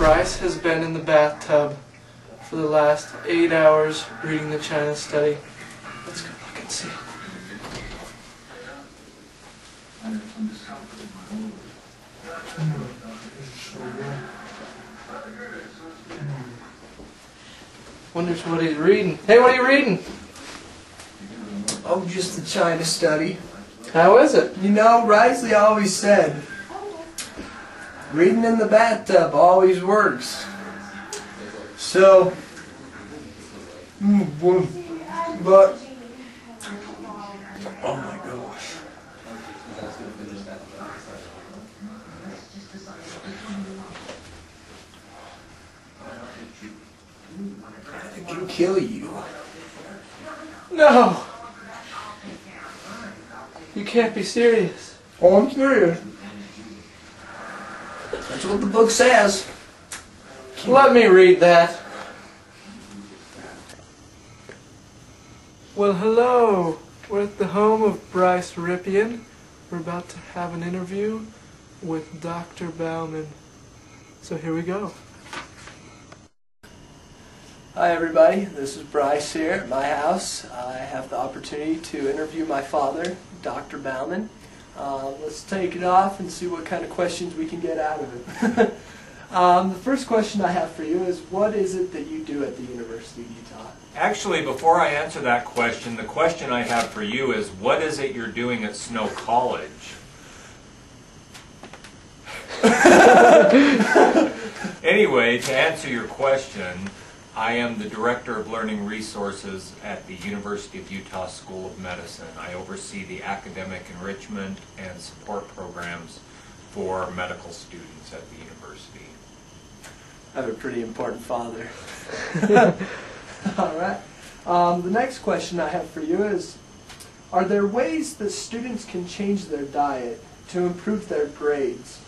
Bryce has been in the bathtub for the last 8 hours reading the China study. Let's go look and see. Wonders what he's reading. Hey, what are you reading? Oh, just the China study. How is it? You know, Risley always said, reading in the bathtub always works. So, but, oh my gosh. It can kill you. No! You can't be serious. Oh, I'm serious. That's what the book says. Let me read that. Well, hello. We're at the home of Bryce Ripien. We're about to have an interview with Dr. Bauman. So here we go. Hi everybody, this is Bryce here at my house. I have the opportunity to interview my father, Dr. Bauman. Let's take it off and see what kind of questions we can get out of it. The first question I have for you is, what is it that you do at the University of Utah? Actually, before I answer that question, the question I have for you is, what is it you're doing at Snow College? Anyway, to answer your question, I am the Director of Learning Resources at the University of Utah School of Medicine. I oversee the academic enrichment and support programs for medical students at the university. I have a pretty important father. Alright. The next question I have for you is, are there ways that students can change their diet to improve their grades?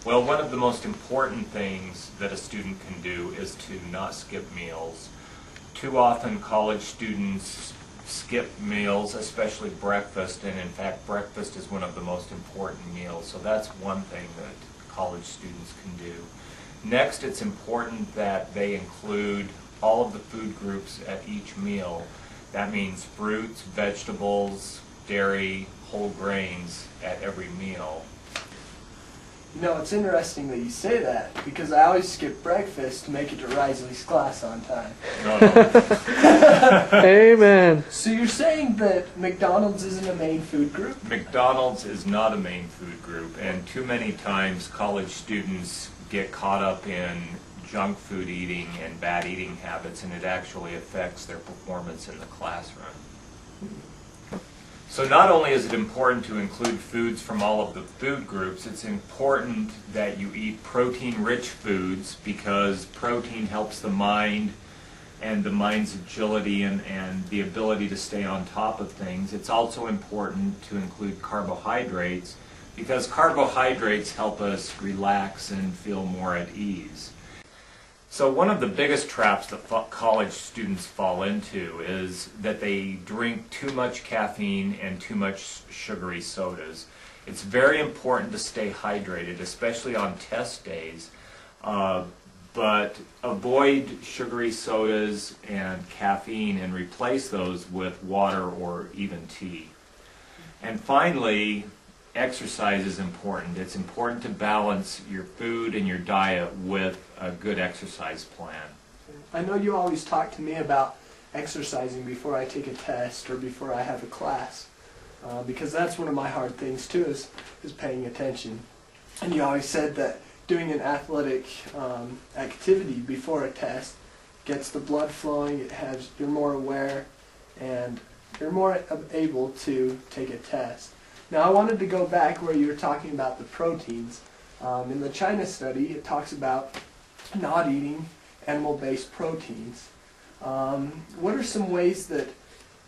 Well, one of the most important things that a student can do is to not skip meals. Too often college students skip meals, especially breakfast, and in fact breakfast is one of the most important meals. So that's one thing that college students can do. Next, it's important that they include all of the food groups at each meal. That means fruits, vegetables, dairy, whole grains at every meal. You know, it's interesting that you say that, because I always skip breakfast to make it to Risley's class on time. Amen. So you're saying that McDonald's isn't a main food group? McDonald's is not a main food group, and too many times college students get caught up in junk food eating and bad eating habits, and it actually affects their performance in the classroom. So not only is it important to include foods from all of the food groups, it's important that you eat protein-rich foods, because protein helps the mind and the mind's agility and the ability to stay on top of things. It's also important to include carbohydrates, because carbohydrates help us relax and feel more at ease. So one of the biggest traps that college students fall into is that they drink too much caffeine and too much sugary sodas. It's very important to stay hydrated, especially on test days, but avoid sugary sodas and caffeine and replace those with water or even tea. And finally, exercise is important. It's important to balance your food and your diet with a good exercise plan. I know you always talk to me about exercising before I take a test or before I have a class, because that's one of my hard things too, is paying attention. And you always said that doing an athletic activity before a test gets the blood flowing, you're more aware, and you're more able to take a test. Now I wanted to go back where you were talking about the proteins. In the China study, it talks about not eating animal-based proteins. What are some ways that,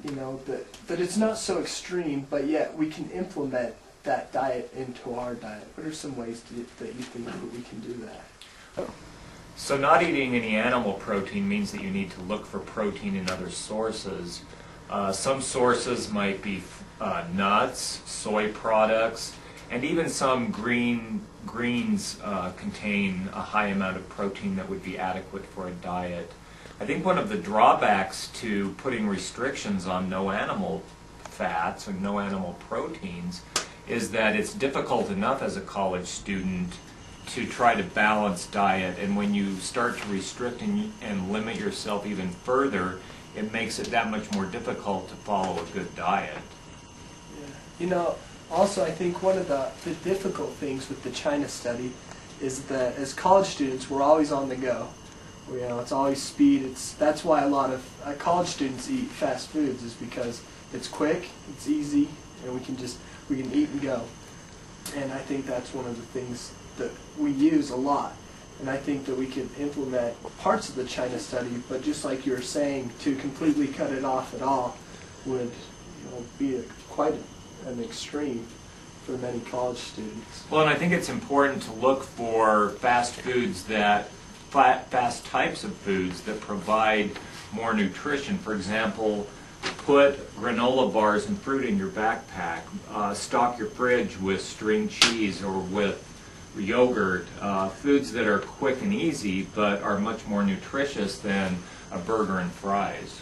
you know, that it's not so extreme, but yet we can implement that diet into our diet? What are some ways that you think that we can do that? So not eating any animal protein means that you need to look for protein in other sources. Some sources might be nuts, soy products, and even some green greens contain a high amount of protein that would be adequate for a diet. I think one of the drawbacks to putting restrictions on no animal fats or no animal proteins is that it's difficult enough as a college student to try to balance diet, and when you start to restrict and limit yourself even further, it makes it that much more difficult to follow a good diet. Yeah. You know, also I think one of the difficult things with the China study is that as college students we're always on the go. You know, it's always speed. That's why a lot of college students eat fast foods, is because it's quick, it's easy, and we can eat and go. And I think that's one of the things that we use a lot. And I think that we could implement parts of the China study, but just like you were saying, to completely cut it off at all would, you know, be quite an extreme for many college students. Well, and I think it's important to look for fast types of foods that provide more nutrition. For example, put granola bars and fruit in your backpack. Stock your fridge with string cheese or with yogurt, foods that are quick and easy but are much more nutritious than a burger and fries.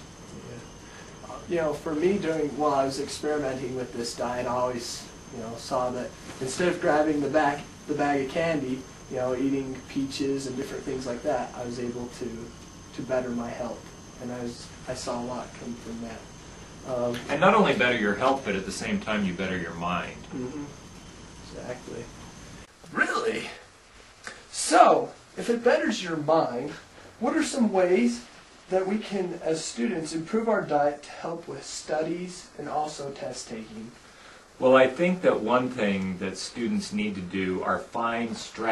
Yeah. You know, for me, while I was experimenting with this diet, I always, you know, saw that instead of grabbing the bag of candy, you know, eating peaches and different things like that, I was able to better my health, and I saw a lot come from that. And not only better your health, but at the same time you better your mind. Mm-hmm. Exactly. Really? So, if it betters your mind, what are some ways that we can, as students, improve our diet to help with studies and also test taking? Well, I think that one thing that students need to do are find strategies